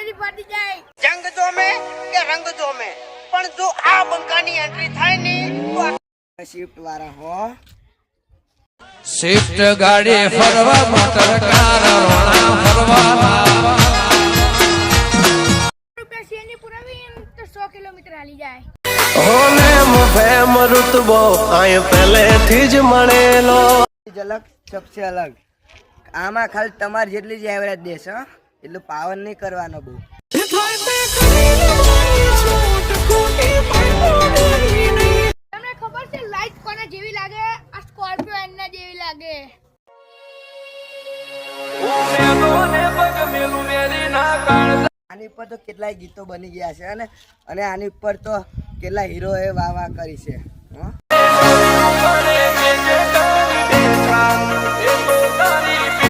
શેરી ફાટી જાય. જંગ જોમે કે રંગ જોમે, પણ જો આ બંકાની એન્ટ્રી થાય ને તો શિફ્ટ વાળા હો. શિફ્ટ ગાડી ફરવા મોટર કાર રોણા ફરવા રૂપિયા શેરની પુરાવી તો 100 કિલોમીટર હાલી જાય. હોને મુફેમ રુતબો આય પહેલેથી જ મળેલો. ઝલક સબસે અલગ. આમાં ખાલી તમારી જેટલી જ એવરેજ દેશ, હા, એટલું પાવર નહીં કરવાનો બહુ. તમને ખબર છે લાઈટ કોના જેવી લાગે? આ સ્કોર્પિયો એના જેવી લાગે. આની ઉપર તો કેટલાય ગીતો બની ગયા છે અને આની ઉપર તો કેટલા હીરો એ વાહ કરી છે.